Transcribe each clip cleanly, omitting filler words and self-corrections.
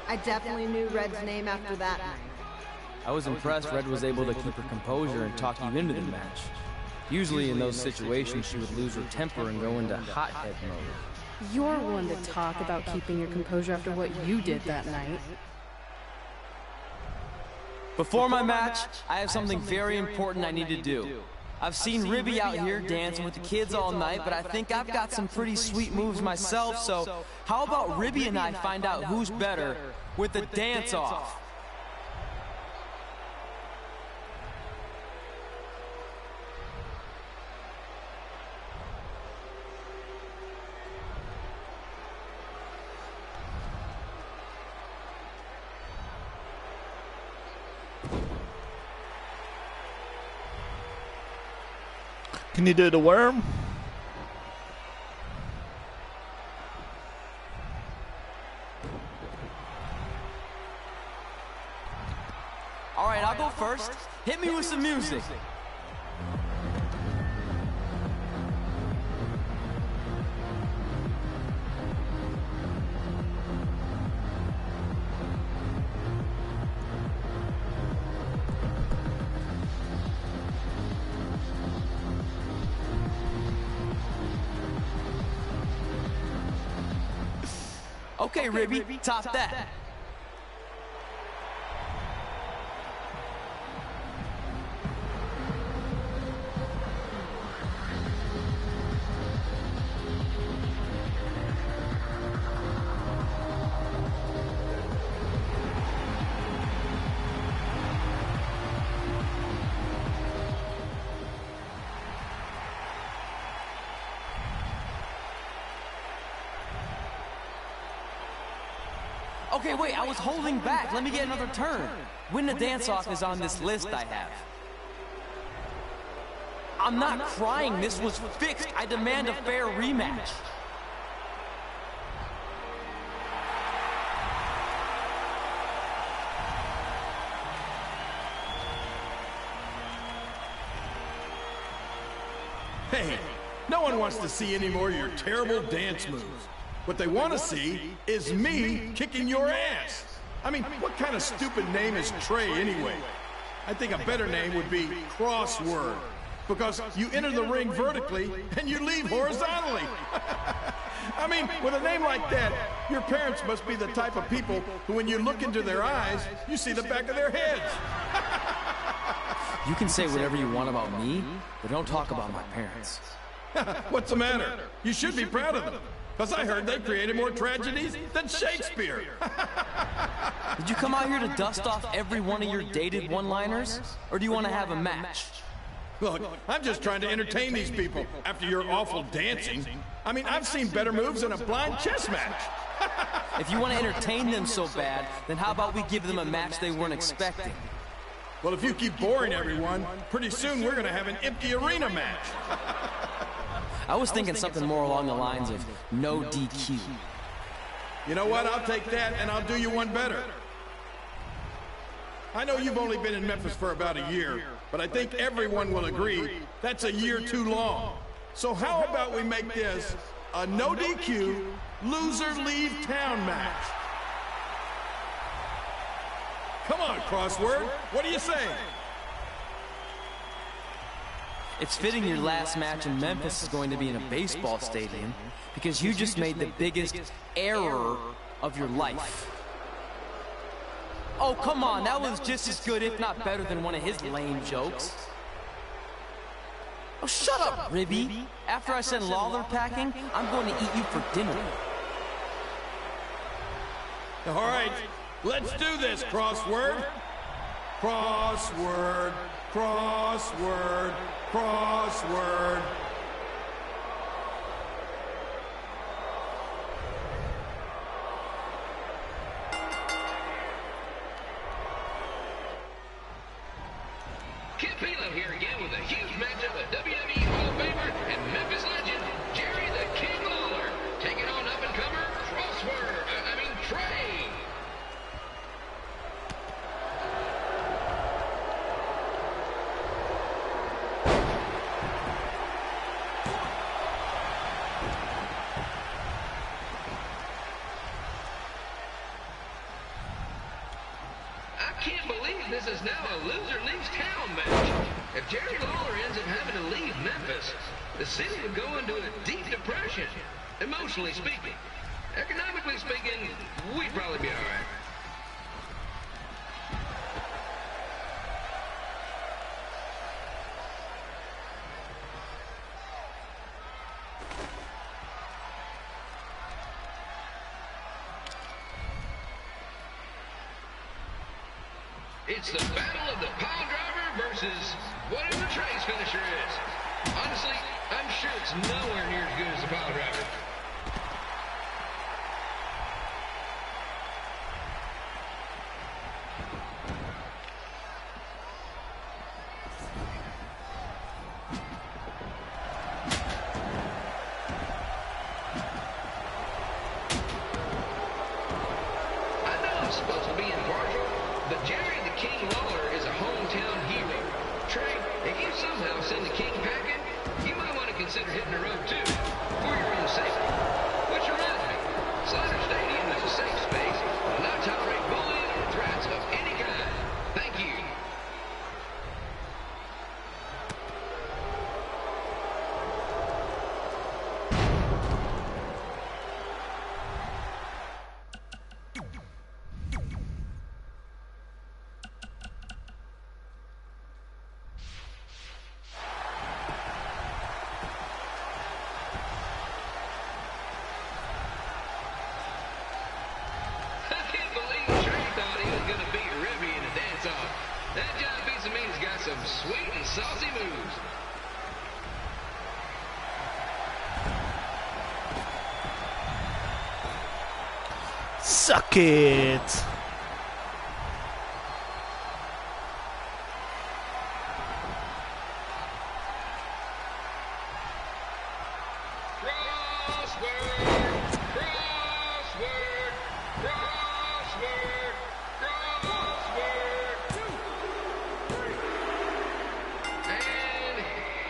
I definitely knew Red's name after that night. I was impressed Red was able to keep her composure and talk you into the match. Usually in those situations she would lose her temper and go into hothead mode. You're one to talk about keeping your composure after what you did that night. Before my match, I have something very important I need to do. I've seen Ribby out here dancing with the kids all night, but I think I've got some pretty sweet moves myself, so how about Ribby and I find out who's better with the dance-off? Can you do the worm? All right, I'll go first. Hit me with some music. Okay, Ribby, top that. Okay, wait, I was holding back. Let me get another turn. Win the dance-off is on this list I have. I'm not crying. This was fixed. I demand a fair rematch. Hey, no one wants to see any more of your terrible dance moves. What they want to see is me kicking your ass. I mean, what kind of stupid name is Trey anyway? I think a better name would be Crossword, because you enter the ring vertically and you leave horizontally. I mean, with a name like that, your parents must be the type of people who, when you look into their eyes, you see the back of their heads. You can say whatever you want about me, but don't talk about my parents. What's the matter? You should be proud of them. Because I heard they created more tragedies than Shakespeare. Did you come out here to dust off every one of your dated one-liners? Or do you want to have a match? Look, I'm just trying to entertain these people after your awful dancing. I mean, I've seen better moves in a blind chess match. If you want to entertain them so bad, then how about we give them a match they weren't expecting? Well, if you keep boring everyone, pretty soon we're going to have an empty arena match. I was thinking something more along the lines of no DQ. You know what? I'll take that, and I'll do you one better. I know you've only been in Memphis for about a year, but I think everyone will agree that's a year too long. So how about we make this a no DQ, loser leave town match? Come on, Crossword. What do you say? It's fitting your last match in Memphis is going to be in a baseball stadium because you just made the biggest error of your life. Oh, come on, that was just as good, if not better, than one of his lame jokes. Oh, shut up, Ribby. After I send Lawler packing, I'm going to eat you for dinner. All right, let's do this, Crossword. Crossword, crossword, crossword. Kid Philo here again with a huge matchup of WWE Hall of Famer and Memphis legend, Jerry the King Lawler, taking on up-and-comer Trey. can't believe this is now a loser leaves town match. If Jerry Lawler ends up having to leave Memphis, the city would go into a deep depression, emotionally speaking. Economically speaking, we'd probably be all right. It's the battle of the pile driver versus whatever Trey's finisher is. Honestly, I'm sure it's nowhere near as good as the pile driver. I know I'm supposed to be impartial, but Jerry the King Lawler is a hometown hero. Trey, if you somehow send the King packing, you might want to consider hitting the road too, for your own safety. Which reminds me, Slaughter Stadium is a safe space, will not tolerate bullying or threats of any kind. Thank you. I can't believe Trey thought he was going to beat Ribby in a dance-off. That John Pizza Mean's got some sweet and saucy moves. Suck it. Crossword, crossword, crossword, crossword. And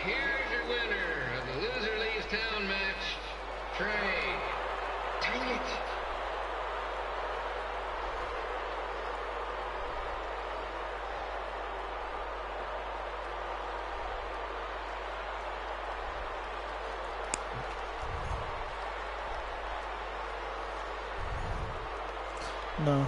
here's your winner of the Loser Leaves Town match, Trey. Dang it. No.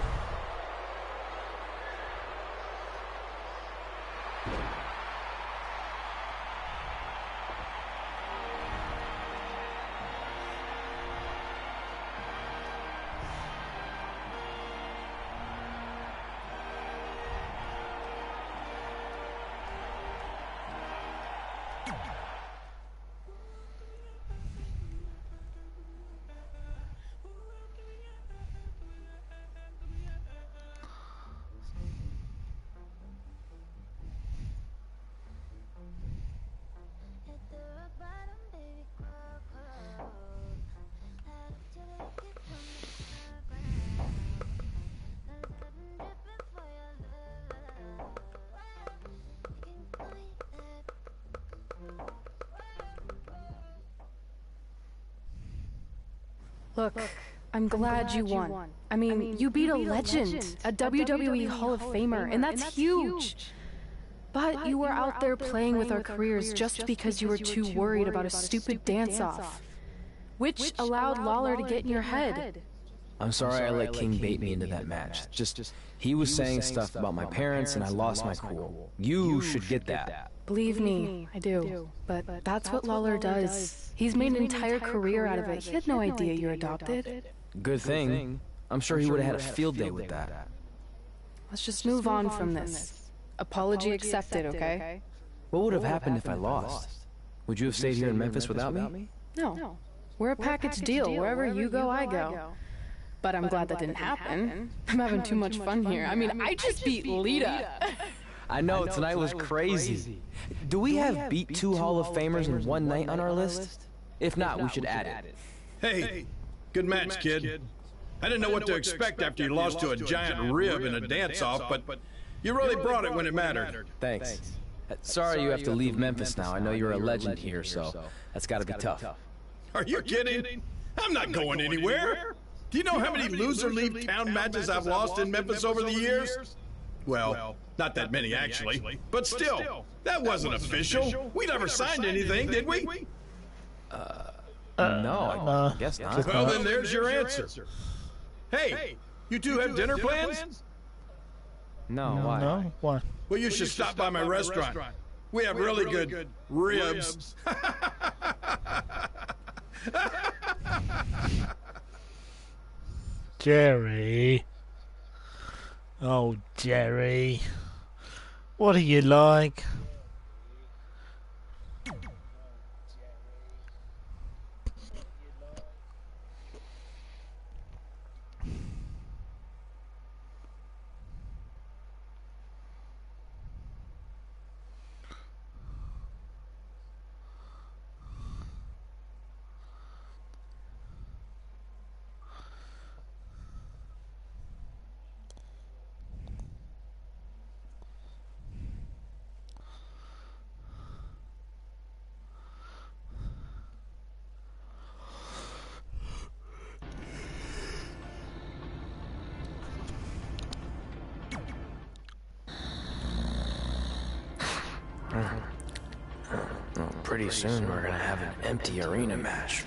Look, I'm glad you won. I mean, you beat a legend, a WWE Hall of Famer, and that's huge. But you were out there playing with our careers just because you were too worried about a stupid dance-off, which allowed Lawler to get in your head. I'm sorry I let King bait me into that match. Just, he was saying stuff about my parents and I lost my cool. You should get that. Believe me, I do. But that's what Lawler does. He's made an entire career out of it. He had no idea you're adopted. Good thing. I'm sure he would have had a field day with that. Let's just move on from this. Apology accepted, okay? What would have happened if I lost? Would you have stayed here in Memphis without me? No. We're a package deal. Wherever you go, I go. But I'm glad that didn't happen. I'm having too much fun here. I mean, I just beat Lita. I know, tonight was crazy. Do we have beat 2 Hall of Famers in one night on our list? If not, we should add it. Hey, good match, kid. I didn't know what to expect after you lost to a giant rib in a dance-off, but you really brought it when it mattered. Thanks. Sorry you have to leave Memphis now. I know you're a legend here, so that's gotta be tough. Are you kidding? I'm not going anywhere. Do you know how many loser leave town matches I've lost in Memphis over the years? Well, not that many actually, but still, that wasn't official. We never signed anything, did we? No, I guess not. Well, then there's your answer. Hey, you two have dinner plans? No, why? No? Why? Well, you should stop by my restaurant. We have really good ribs. Jerry. Oh, Jerry. What are you like? Pretty soon we're gonna have an empty arena match.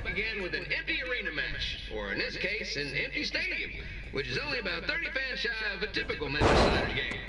Again with an empty arena match, or in this case, an empty stadium, which is only about 30 fans shy of a typical Memphis Niners game.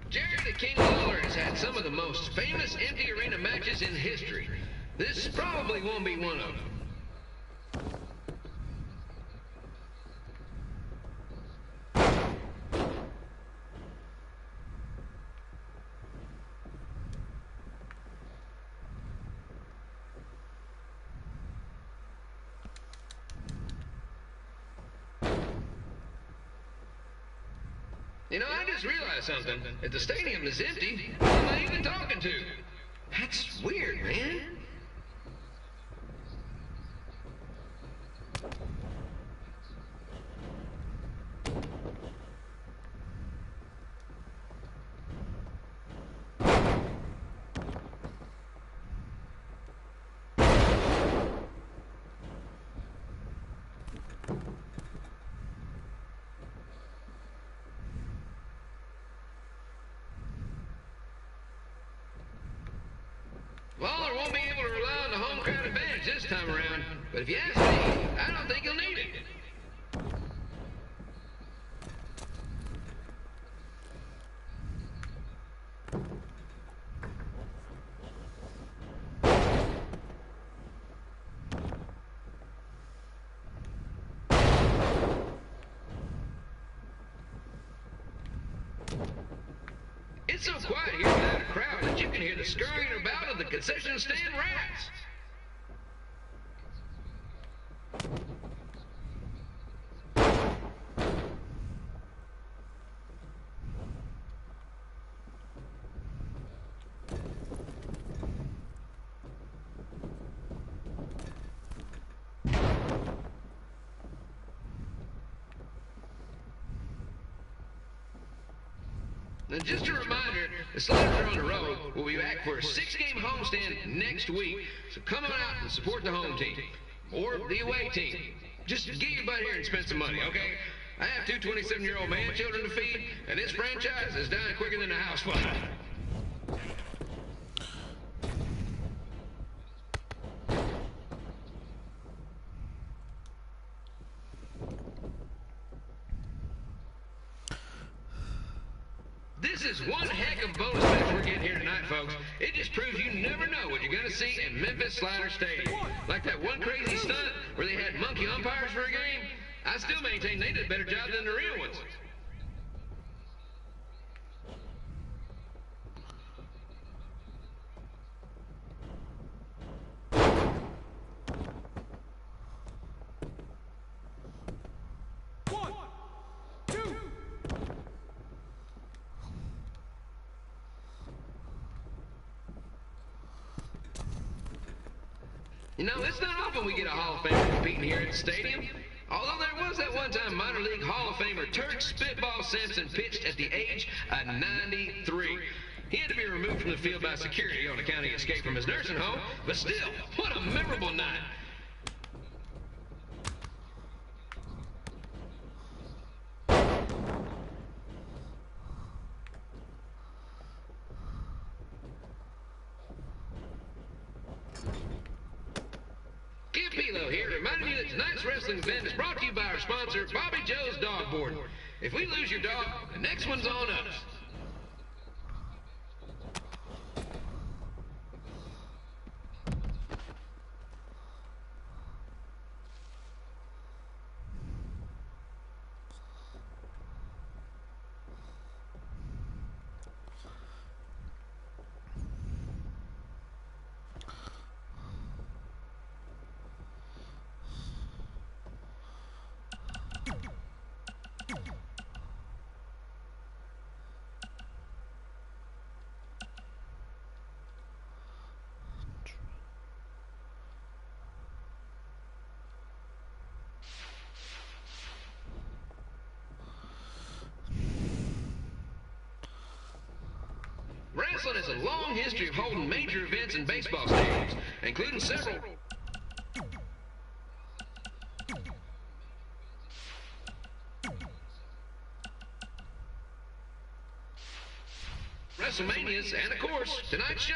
Jerry the King Lawler has had some of the most famous empty arena matches in history. This probably won't be one of them. You know, I just realized something. If the stadium is empty, who am I even talking to? That's weird, man. Lawler won't be able to rely on the home crowd advantage this time around, but if you ask me, I don't think he'll need it. It's so quiet here without a crowd that you can hear the scurrying about of the concession stand rats. And just a reminder, the Sliders are on the road. We'll be back for a 6-game homestand next week. So come on out and support the home team. Or the away team. Just get your butt here and spend some money, okay? I have 2 27-year-old man children to feed, and this franchise is dying quicker than a house fire. This is one heck of a bonus match we're getting here tonight, folks. It just proves you never know what you're going to see at Memphis Slider Stadium. Like that one crazy stunt where they had monkey umpires for a game. I still maintain they did a better job than the real ones. You know, it's not often we get a Hall of Famer competing here at the stadium. Although there was that one time minor league Hall of Famer Turk Spitball Simpson pitched at the age of 93. He had to be removed from the field by security on account he escaped from his nursing home, but still, what a memorable night. Here, reminding you that tonight's wrestling event is brought to you by our sponsor, Bobby Joe's Dog Boarding. If we lose your dog, the next one's on us. Wrestling has a long history of holding major events in baseball stadiums, including several WrestleManias and, of course, tonight's show.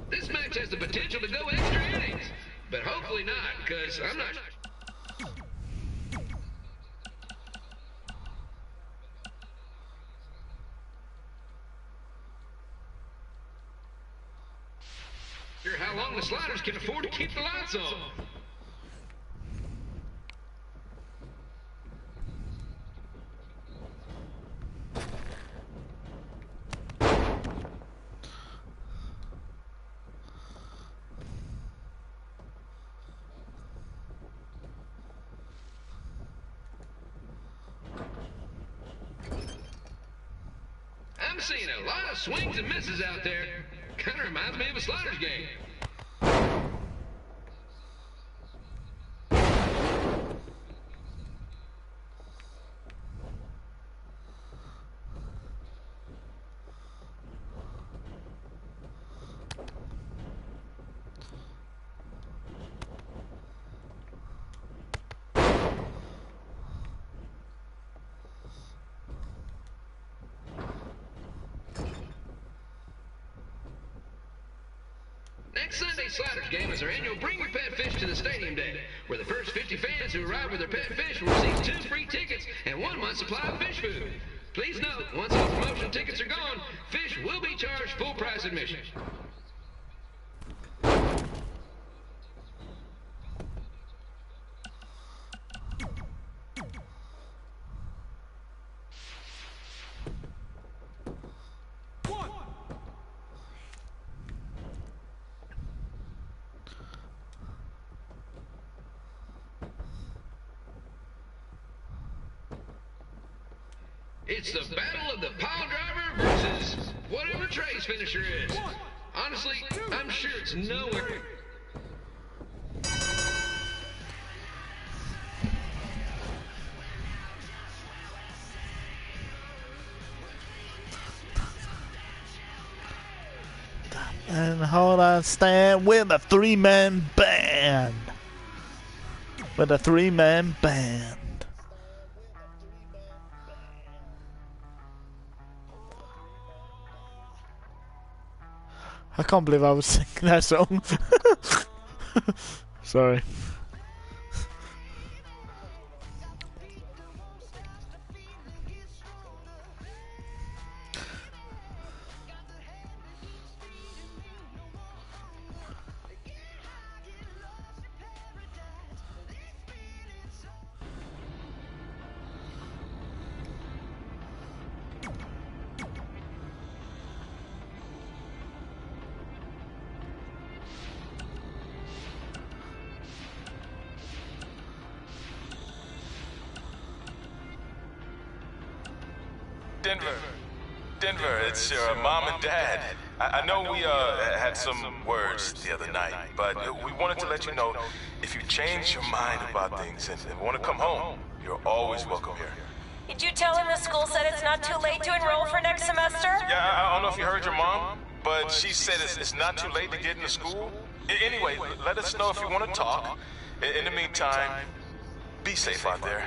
This match has the potential to go extra innings, but hopefully not, because I'm not sure how long the Sliders can afford to keep the lights on. I'm seeing a lot of swings and misses out there. Kind of reminds me of a Sliders game. Next Sunday's Sliders game is our annual Bring Your Pet Fish to the Stadium Day, where the first 50 fans who arrive with their pet fish will receive 2 free tickets and 1 month's supply of fish food. Please note, once all promotion tickets are gone, fish will be charged full price admission. It's the battle of the pile driver versus whatever Trey's finisher is. Honestly, I'm sure it's nowhere. And hold on, stand with a three-man band. With a three-man band. I can't believe I was singing that song. Sorry. Denver, it's your mom and dad. I know we had some words the other night, but we wanted to let you know if you change your mind about things and want to come home, you're always welcome here. Did you tell him the school said it's not too late to enroll for next semester? Yeah, I don't know if you heard your mom, but she said it's not too late to get into school. Anyway, let us know if you want to talk. In the meantime, be safe out there.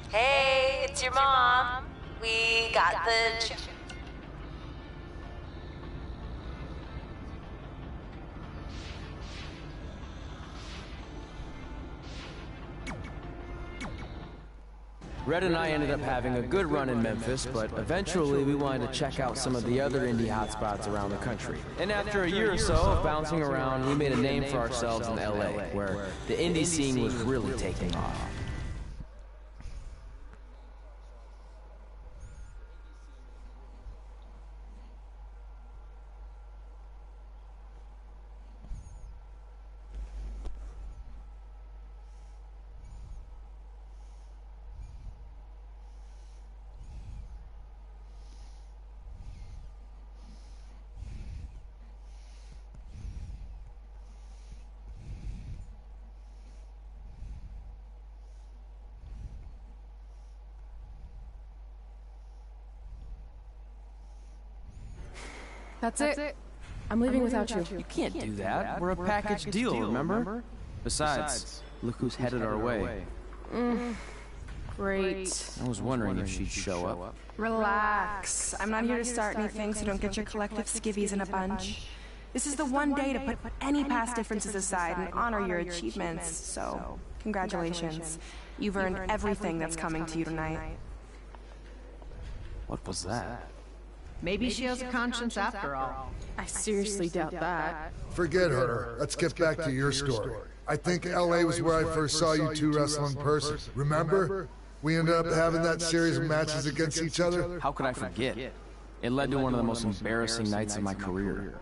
Hey, it's your mom. We got the... Red and I ended up having a good run in Memphis, but eventually we wanted to check out some of the other indie hotspots around the country. And after a year or so of bouncing around, we made a name for ourselves in LA, where the indie scene was really taking off. That's it. I'm leaving without you. You can't do that. We're a package deal, remember? Besides, look who's headed our way. Great. I was wondering if she'd show up. Relax. I'm not here to start anything, so don't get your collective skivvies in a bunch. This is the one day to put any past differences aside and honor your achievements, so congratulations. You've earned everything that's coming to you tonight. What was that? Maybe she has a conscience after all. I seriously doubt that. Forget her. Let's get back to your story. I think LA was where I first saw you two wrestle in person. Remember? We ended up having that series of matches against each other. How could I forget? It led to one of the most embarrassing nights of my career.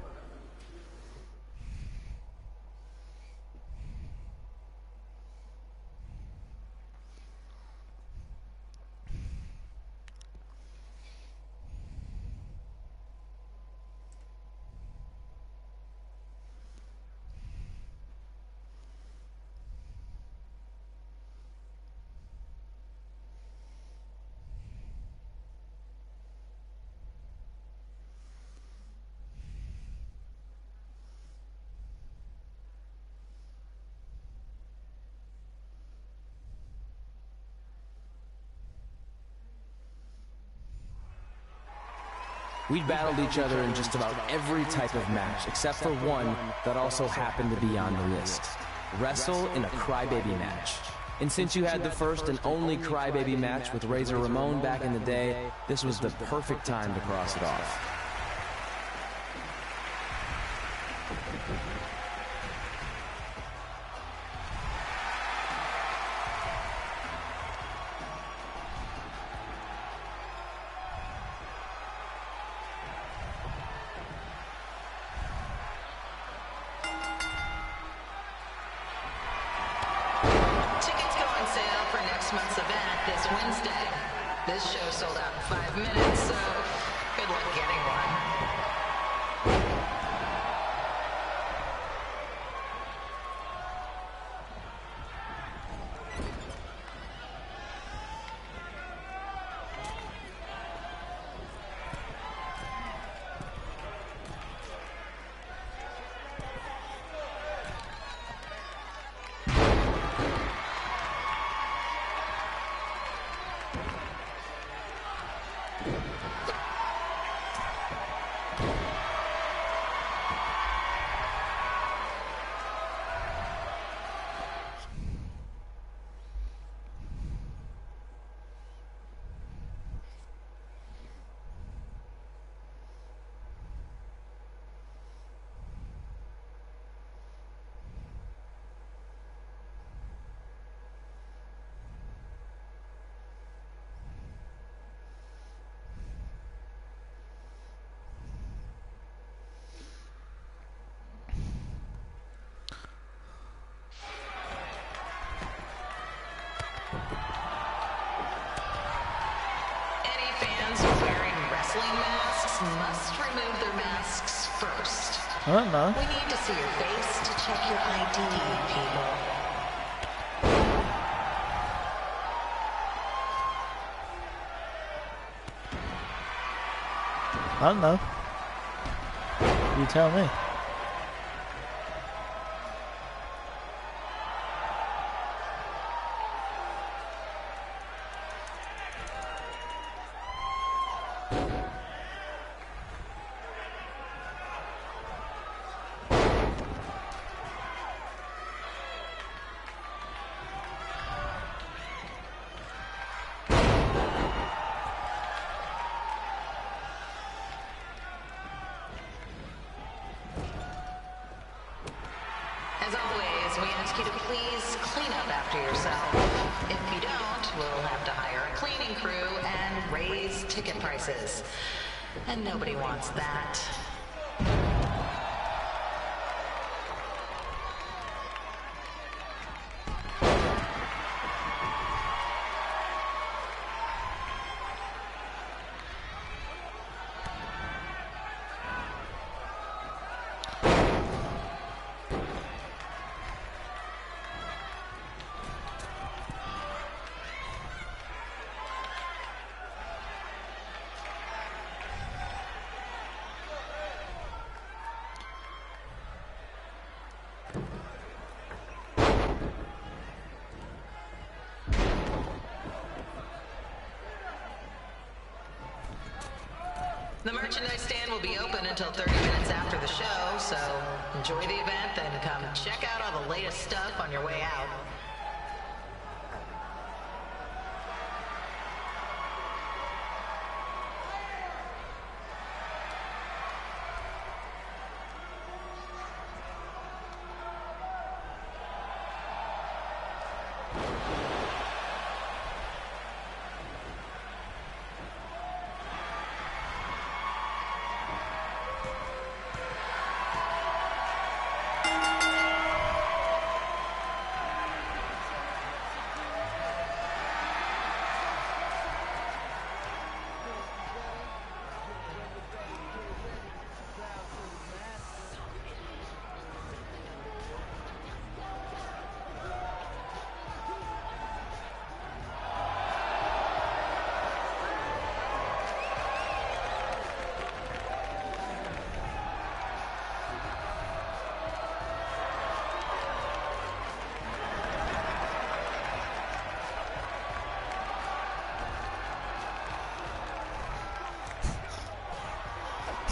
We'd battled each other in just about every type of match, except for one that also happened to be on the list. Wrestle in a crybaby match. And since you had the first and only crybaby match with Razor Ramon back in the day, this was the perfect time to cross it off. Tickets go on sale for next month's event this Wednesday. This show sold out in 5 minutes, so good luck getting one. Must remove their masks first. I don't know. We need to see your face to check your ID, people. I don't know. You tell me. As always, we ask you to please clean up after yourself. If you don't, we'll have to hire a cleaning crew and raise ticket prices. And nobody wants that. The merchandise stand will be open until 30 minutes after the show, so enjoy the event and come check out all the latest stuff on your way out.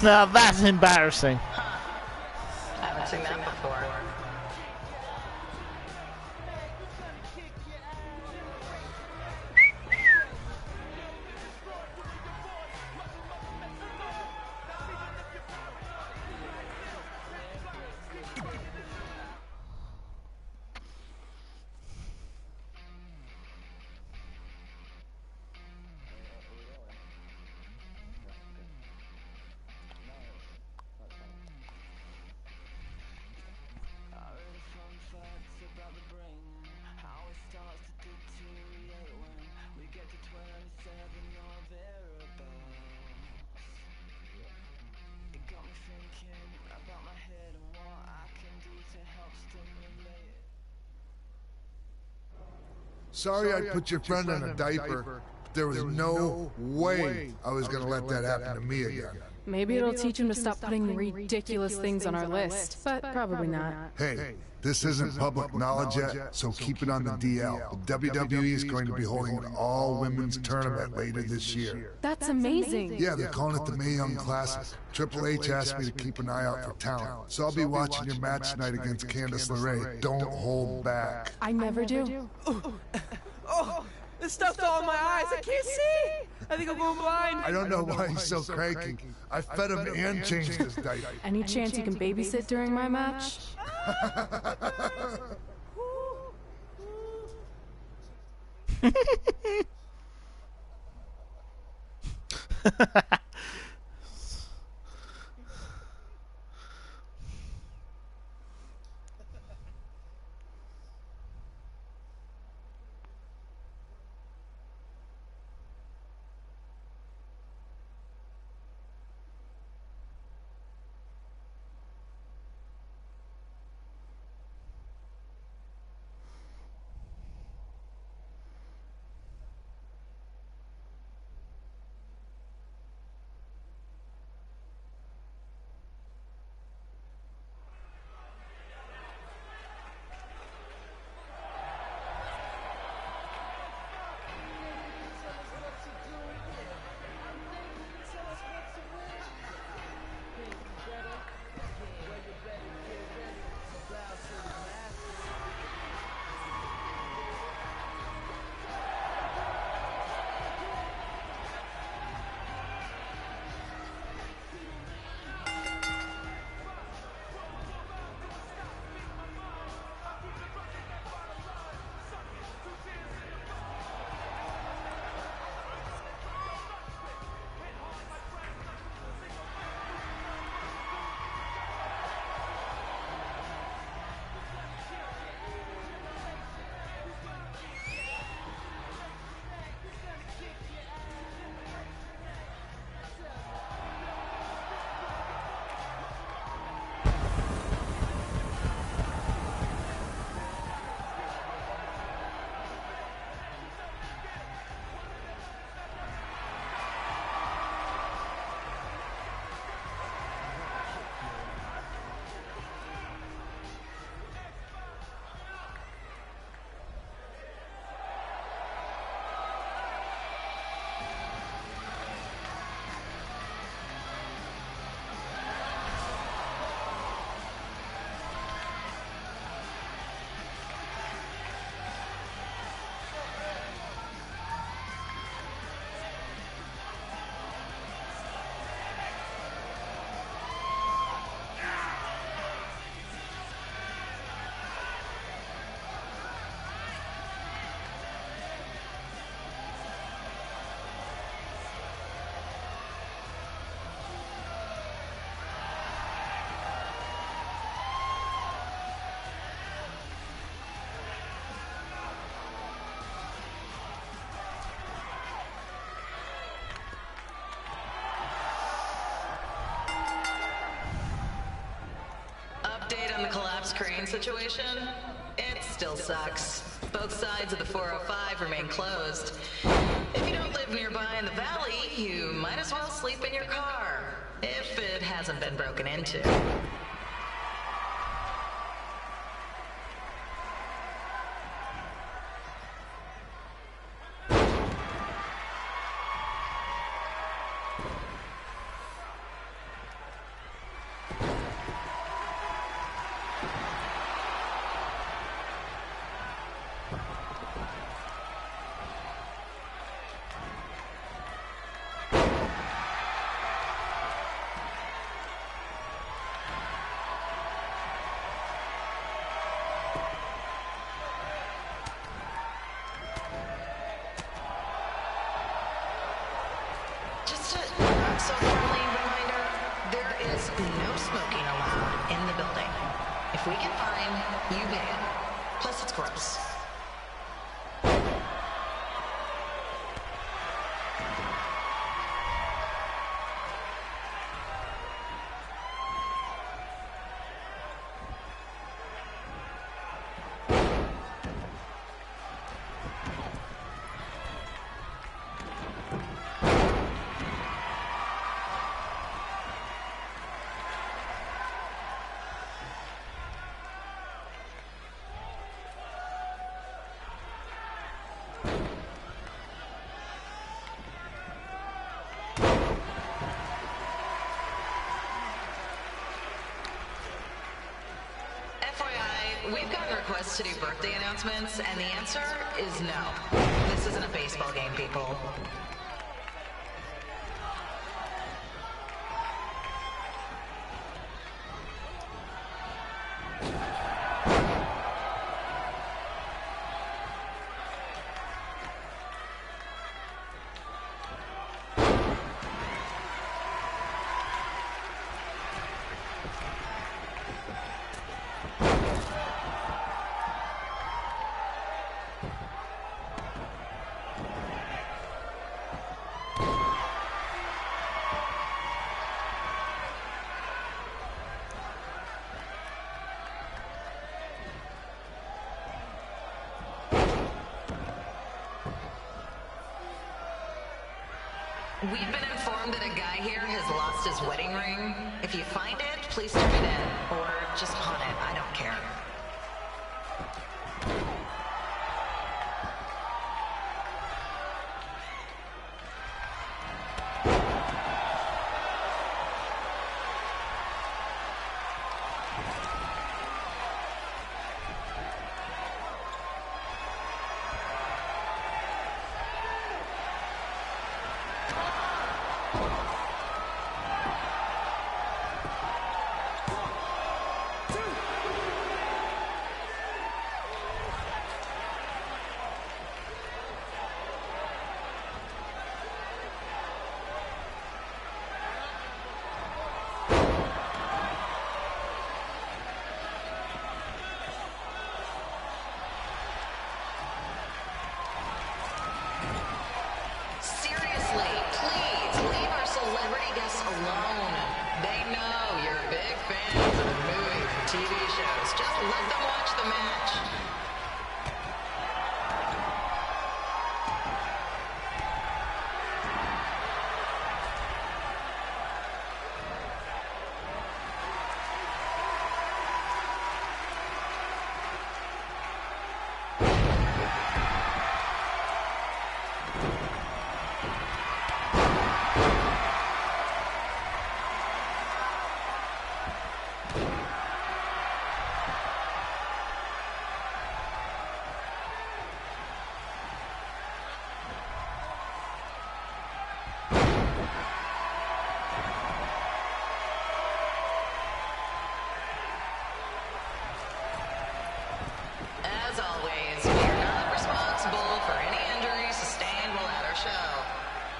Now that's embarrassing. I haven't seen that before. Sorry I put your friend in a diaper. There was no way I was gonna let that happen to me again. Maybe it'll teach him to stop putting ridiculous things on our list, but probably not. Hey, this isn't public knowledge yet, so keep it on the DL. But WWE is going to be holding an all-women's tournament later this year. That's amazing. Yeah, they're calling it the Mae Young Classic. Triple H asked me to keep an eye out for talent, so I'll be watching your match tonight against Candice LeRae. Don't hold back. I never do. Oh, this stuff's all in my eyes. I can't see. I think I'm going blind. I don't know why he's so cranky. I fed him and changed his diaper. Any chance you can babysit during my match? Update on the collapsed crane situation? It still sucks. Both sides of the 405 remain closed. If you don't live nearby in the valley, you might as well sleep in your car, if it hasn't been broken into. Just a not-so-friendly reminder, there is no smoking allowed in the building. If we get fined, you pay it. Plus, it's gross. we've gotten requests to do birthday announcements, and the answer is no. This isn't a baseball game, people. We've been informed that a guy here has lost his wedding ring. If you find it, please turn it in. Or just pawn it. I don't care.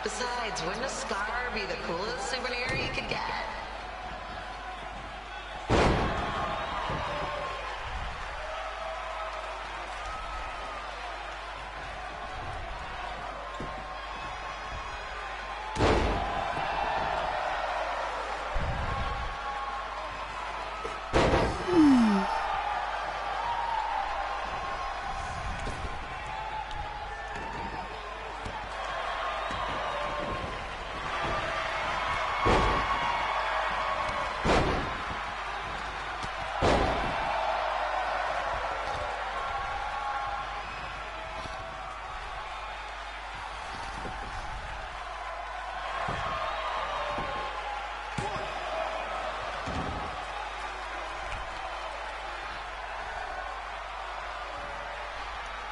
Besides, wouldn't a scar be the coolest souvenir you could get?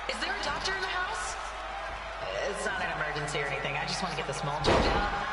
Is there a doctor in the house? It's not an emergency or anything. I just want to get this mole checked out.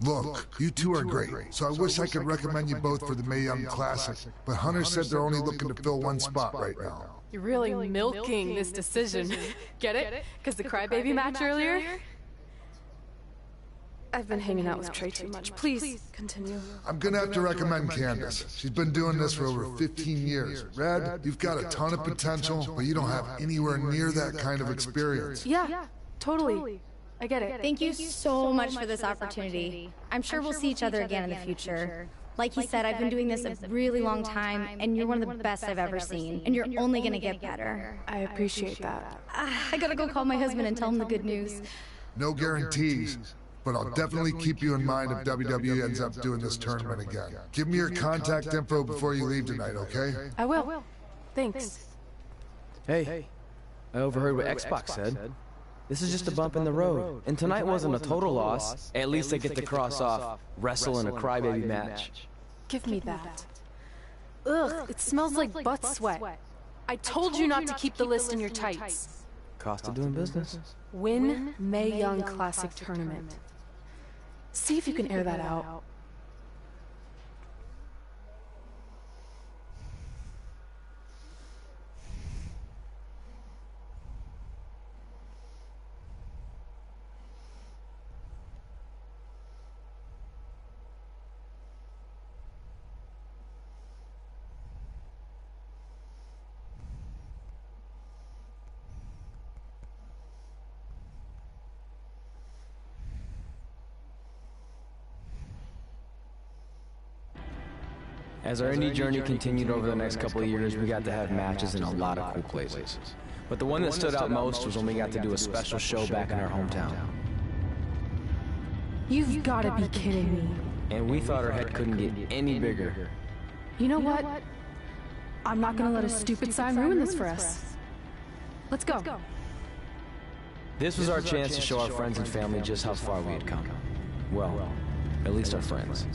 Look, you two are great, so I wish I could recommend you both for the Mae Young Classic, but Hunter said they're only looking to fill one spot right now. You're really milking this decision. Get it? Because the crybaby match earlier? I've been hanging out with Trey too much. Please, continue. I'm gonna have to recommend Candace. She's been doing this for over 15 years. Red, you've got a ton of potential, but you don't have anywhere near that kind of experience. Yeah, totally. I get it. Thank you so much for this opportunity. I'm sure we'll see each other again in the future. Like he said, I've been doing this a really long time, and you're one of the best I've ever seen. And you're only gonna get better. I appreciate that. I gotta go call my husband and tell him the good news. No guarantees, but I'll definitely keep you in mind if WWE ends up doing this tournament again. Give me your contact info before you leave tonight, okay? I will. Thanks. Hey, I overheard what Xbox said. This is just a bump in the road, and tonight wasn't a total loss. At least I get to cross off wrestle in a crybaby match. Give me that. Ugh, it smells like butt sweat. I told you not to keep the list in your tights. Cost of doing business. Win Mae Young Classic Tournament. See if you can air that out. As our indie journey continued over the next couple of years, we got to have matches in a lot of cool places. But the one that stood out most was when we got to do a special show back in our hometown. You've got to be kidding me. And we thought our head couldn't get any bigger. You know what? I'm not going to let a stupid sign ruin this for us. Let's go. This was our chance to show our friends and family just how far we had come. Well, at least our friends.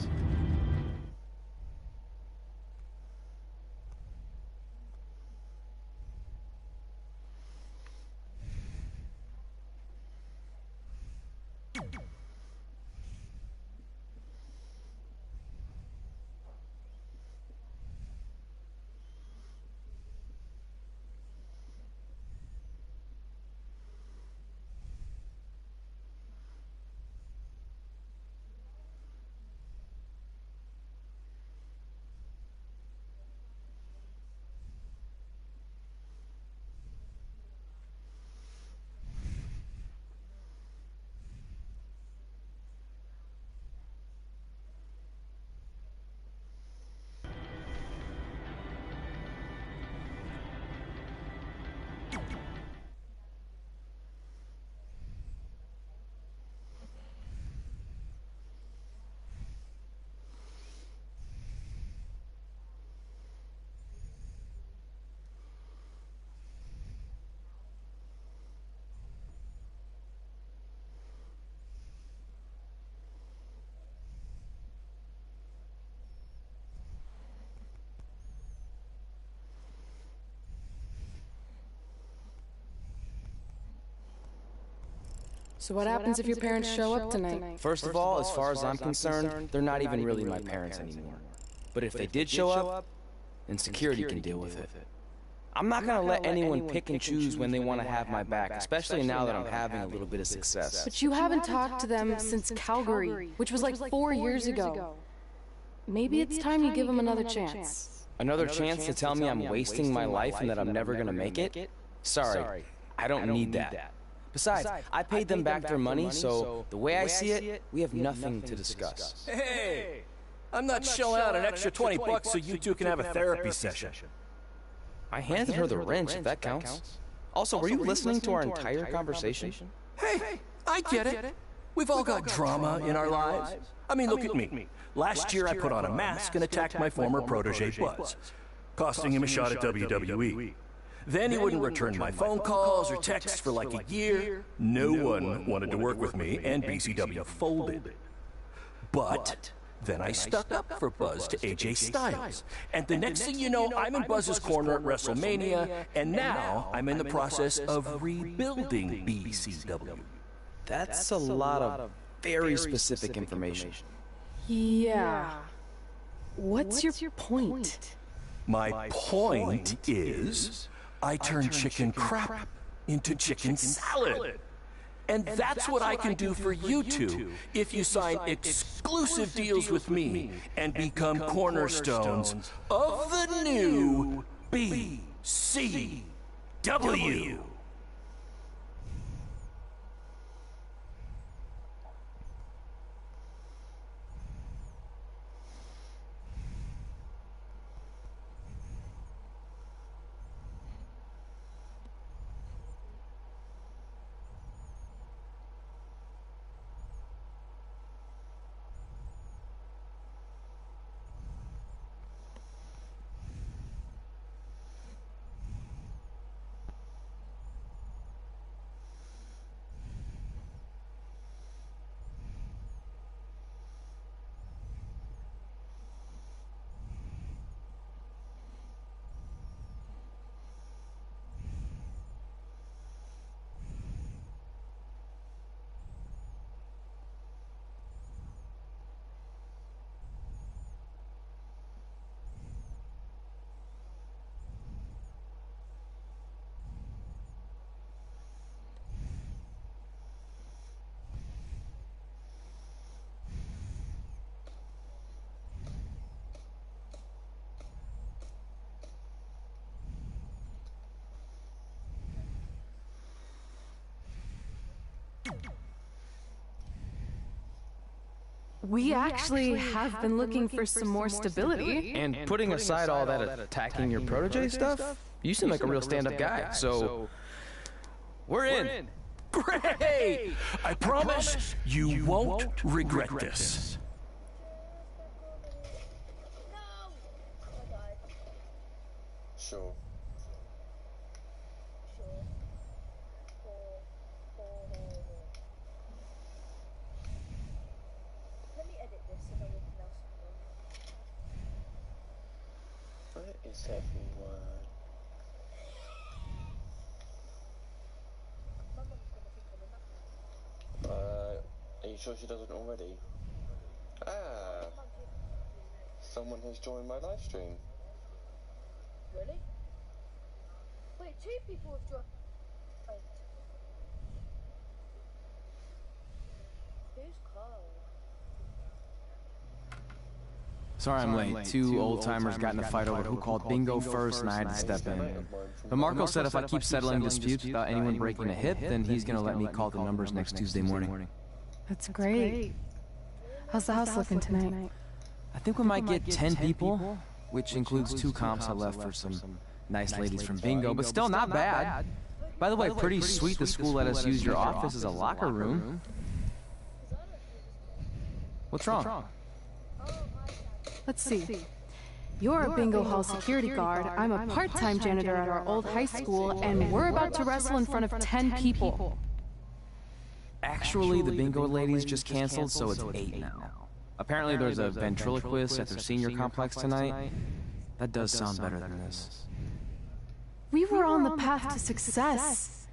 So what happens if your parents show up tonight? First of all, as far as I'm concerned, they're not even really my parents anymore. But if they did show up, then security can deal with it. I'm not gonna let anyone pick and choose when they want to have my back, especially now that I'm having a little bit of success. But you haven't talked to them since Calgary, which was like 4 years ago. Maybe it's time you give them another chance. Another chance to tell me I'm wasting my life and that I'm never gonna make it? Sorry, I don't need that. Besides, I paid them back their money, so the way I see it, we have nothing to discuss. Hey, I'm not shelling out an extra 20 bucks so you two can have a therapy session. I handed her the wrench, if that counts. Also, were you listening to our entire conversation? Hey, I get it. We've all got drama in our lives. I mean, look at me. Last year I put on a mask and attacked my former protege Buzz, costing him a shot at WWE. Then he wouldn't return my phone calls or texts for like a year. No one wanted to work with me, and BCW folded. But then I stuck up for Buzz to AJ Styles. And the next thing you know, I'm in Buzz's corner at WrestleMania, and now I'm in the process of rebuilding BCW. That's a lot of very specific information. Yeah. What's your point? My point is, I turn chicken crap into chicken salad. And that's what I can do for you two if you sign exclusive deals with me and become cornerstones of the new BCW. We actually have been looking for some more stability. And putting aside all that attacking your protege stuff, you seem like a real stand-up guy, so we're in. Great! I promise you won't regret this. Sure. Where is everyone? Are you sure she doesn't already? Ah, someone has joined my live stream. Really? Wait, 2 people have joined. Wait. Who's Carl? Sorry I'm late. 2 old-timers got in a fight over who called bingo first, and I had to step in. But Marco said if I keep settling disputes without anyone breaking a hip, then he's gonna let me call the numbers next Tuesday morning. That's great. How's the house looking tonight? I think we might get 10 people, which includes 2 comps I left for some nice ladies from bingo, but still not bad. By the way, pretty sweet the school let us use your office as a locker room. What's wrong? Let's see. You're a bingo hall security guard, I'm a part-time janitor at our old high school, and we're about to wrestle in front of 10 people. Actually, the bingo ladies just canceled, so it's 8 now. Apparently there's a ventriloquist at their senior complex tonight. That does sound better than this. We were on the path to success.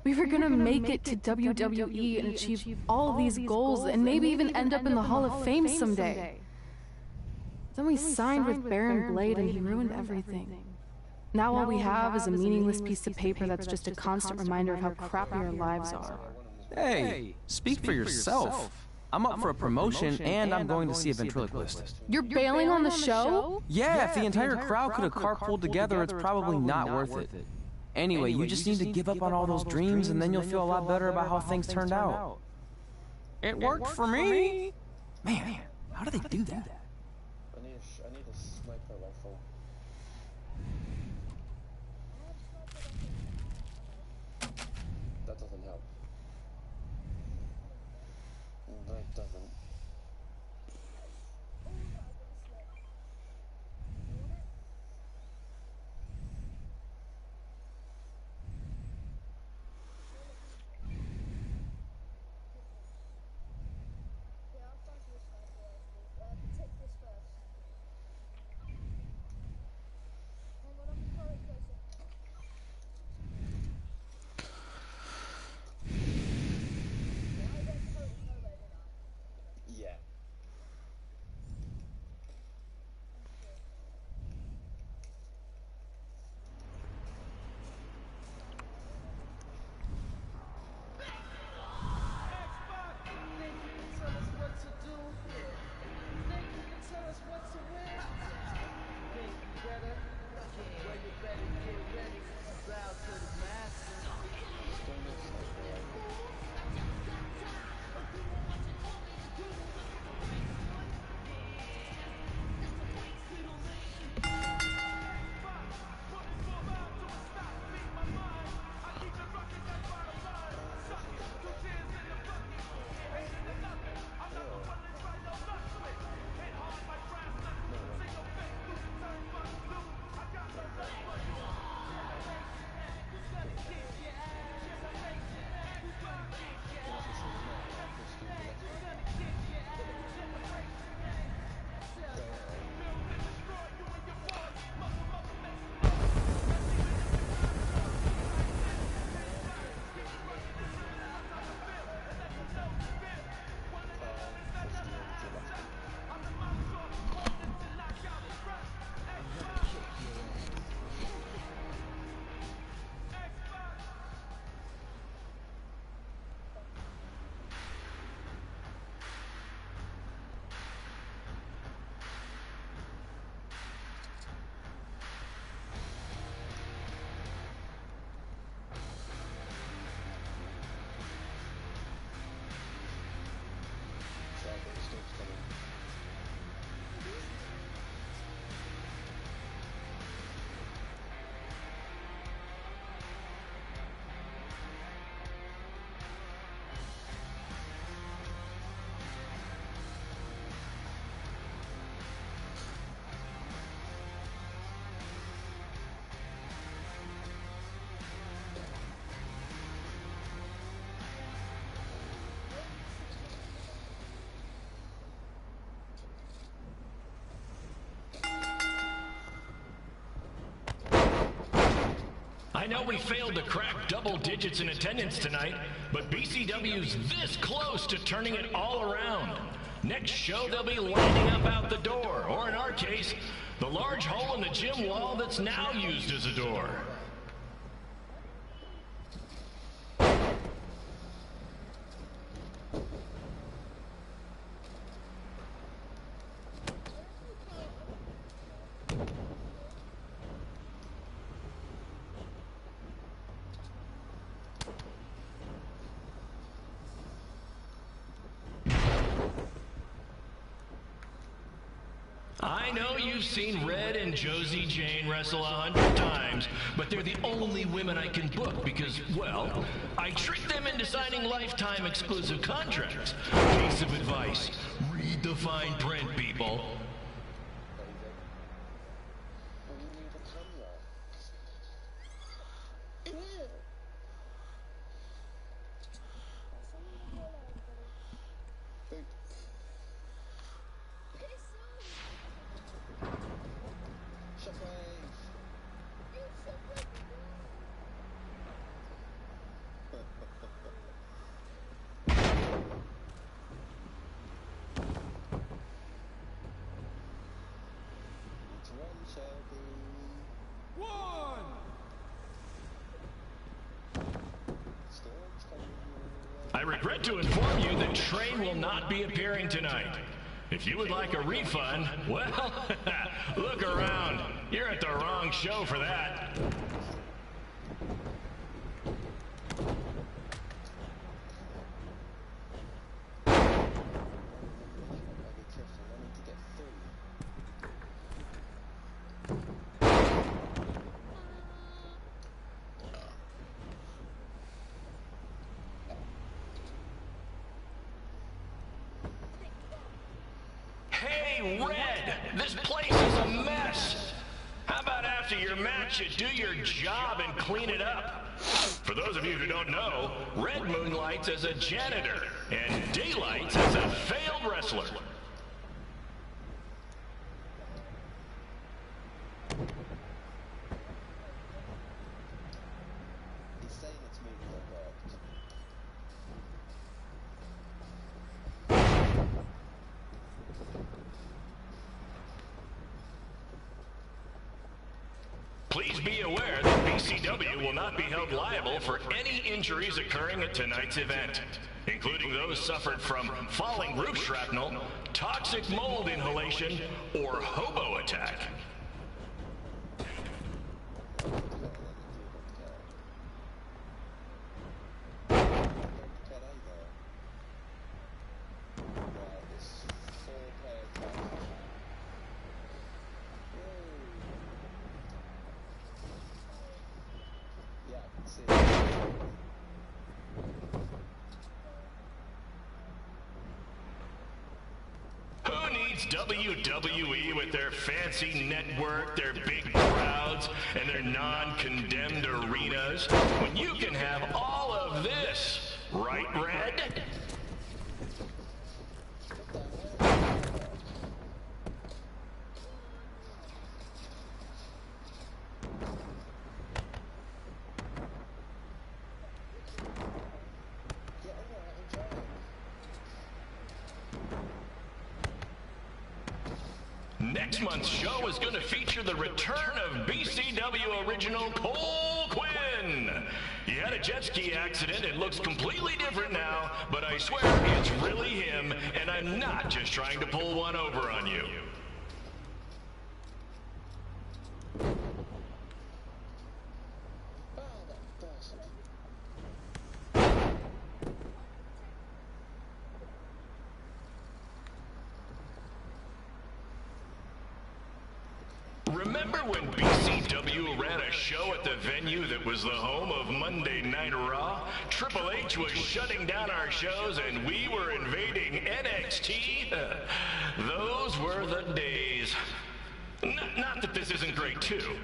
We were gonna make it to WWE and achieve all these goals and maybe even end up in the Hall of Fame someday. Then we signed with Baron Blade and he ruined everything. Now all we have is a meaningless piece of paper that's just a constant reminder of how crappy our lives are. Hey, speak for yourself. I'm up for a promotion and I'm going to see a ventriloquist. You're bailing on the show? Yeah, if the entire crowd could have carpooled together, it's probably not worth it. Anyway, you just need to give up on all those dreams and then you'll feel a lot better about how things turned out. It worked for me. Man, how do they do that? I need a sniper rifle. That doesn't help. That doesn't. Take I know we failed to crack double digits in attendance tonight, but BCW's this close to turning it all around. Next show, they'll be lining up out the door, or in our case, the large hole in the gym wall that's now used as a door. I know you've seen Red and Josie Jane wrestle 100 times, but they're the only women I can book because, well, I tricked them into signing lifetime exclusive contracts. Piece of advice, read the fine print, people. I regret to inform you that Train will not be appearing tonight. If you would like a refund, well, look around. You're at the wrong show for that. Hey, Red, this place is a mess. How about after your match, you do your job and clean it up? For those of you who don't know, Red moonlights as a janitor and Daylights as a failed wrestler. Please be aware that BCW will not be held liable for any injuries occurring at tonight's event, including those suffered from falling roof shrapnel, toxic mold inhalation, or hobo attack. Who needs WWE with their fancy network, their big crowds, and their non-condemned arenas, when you can have all of this, right, Red? Next month's show is going to feature the return of BCW original Cole Quinn. He had a jet ski accident and looks completely different now, but I swear it's really him, and I'm not just trying to pull one over on you. Remember when BCW ran a show at the venue that was the home of Monday Night Raw? Triple H was shutting down our shows and we were invading NXT? Those were the days. Not that this isn't great too.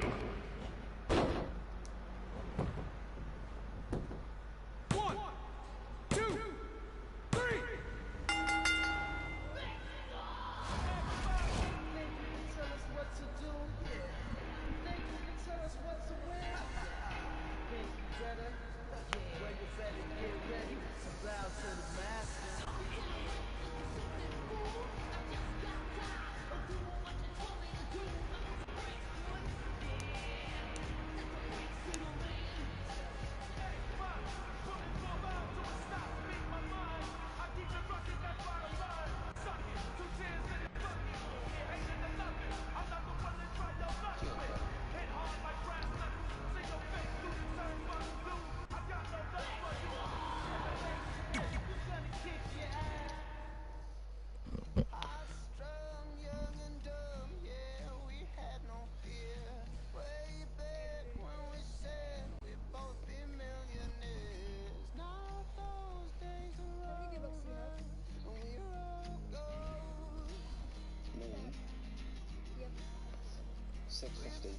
$6.50.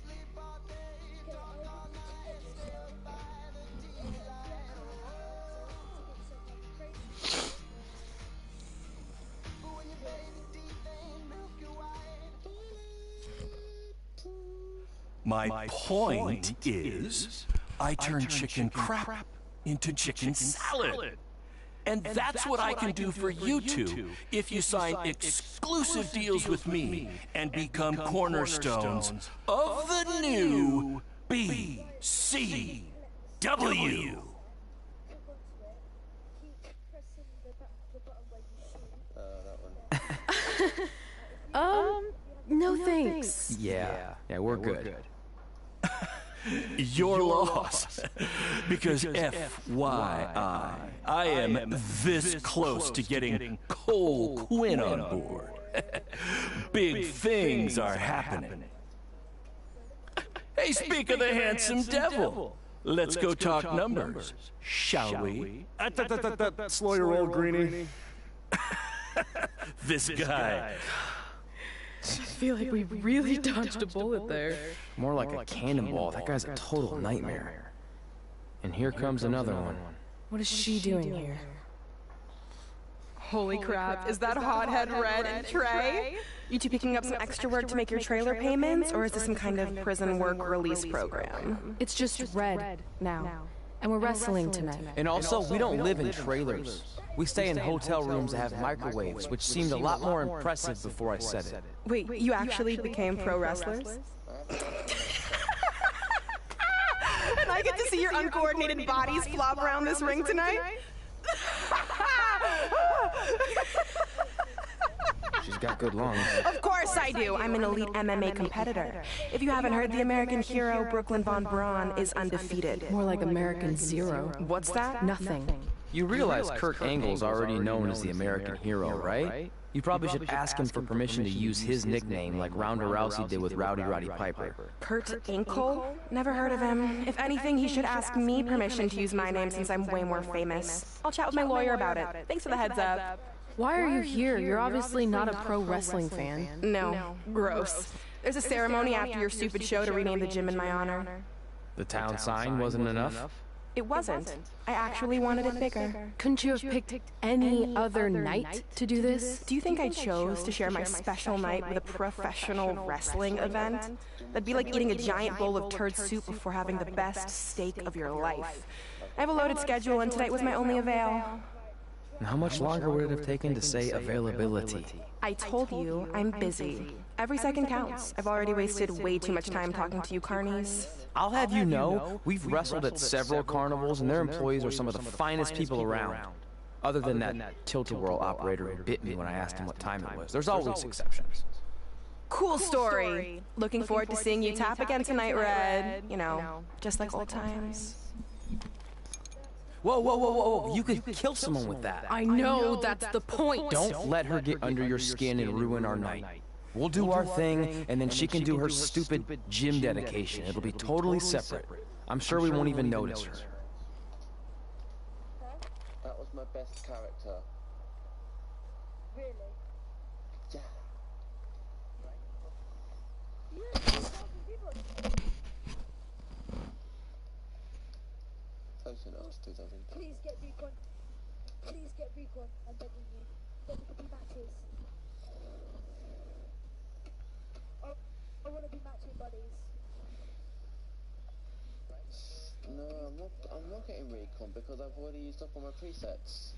My point is, I turn chicken crap into chicken salad. And that's what I can do for you two if you sign exclusive deals with me and become cornerstones of the new BCW. No thanks. Yeah, we're good. Your loss. Because FYI, I am this close to getting Cole Quinn on board. Big things are happening. Hey, speak of the handsome devil. Let's go talk numbers, shall we? Slow your roll, Greenie. This guy. I feel like we really dodged a bullet there. More like a cannonball. That guy's a total nightmare. And here comes another one. What is she doing here? Holy crap, is that hothead Red and Trey? You two picking up some extra work to make your trailer payments, or is this some kind of prison work release program? It's just Red now. And we're wrestling tonight. And also, we don't live in trailers. We stay in hotel rooms that have microwaves, which seemed a lot more impressive before I said it. Wait, you actually became pro wrestlers? And I get to see your uncoordinated bodies flop around this ring tonight? She's got good lungs. Of course I do. I'm an elite MMA competitor. If you haven't heard, the American hero, Brooklyn Von Braun, is undefeated. More like American Zero. What's that? Nothing. You realize Kurt Angle's already known as the American hero, right? You probably should ask him for permission to use his nickname like Ronda Rousey did with Rowdy Roddy Piper. Kurt Angle? Never heard of him. If anything, he should ask me permission to use my name since I'm way more famous. I'll chat with my lawyer about it. Thanks for the heads up. Why are you here? You're obviously not a pro wrestling fan. No. Gross. There's a ceremony after your stupid show to rename the gym in my honor. The town sign wasn't enough? It wasn't. I actually wanted it bigger. Couldn't you have picked any other night to do this? Do you think I chose to share my special night with a professional wrestling event? That'd be like eating a giant bowl of turd soup before having the best steak of your life. I have a loaded schedule, and tonight was my only avail. And how much longer would it have taken to say availability? I told you, I'm busy. Every second counts. I've already wasted way too much time talking to you carnies. I'll have you know, we've wrestled at several carnivals, and their employees are some of the finest people around. Other than that tilt-a-whirl operator who bit me when I asked him what time it was. There's always exceptions. Cool story. Looking forward to seeing you tap again tonight, Red. You know, just like old times. Whoa. You could kill someone with that. I know, that's the point. Don't let her get under your skin and ruin our night. We'll do our thing, and then she can do her stupid gym dedication. It'll be totally separate. I'm sure we won't even notice her. That was my best character. Really? Yeah. Close enough, 2000. Please get recon. Please get recon. I'm begging you. WWE matches. I want to be matching buddies. No, I'm not getting recon because I've already used up all my presets.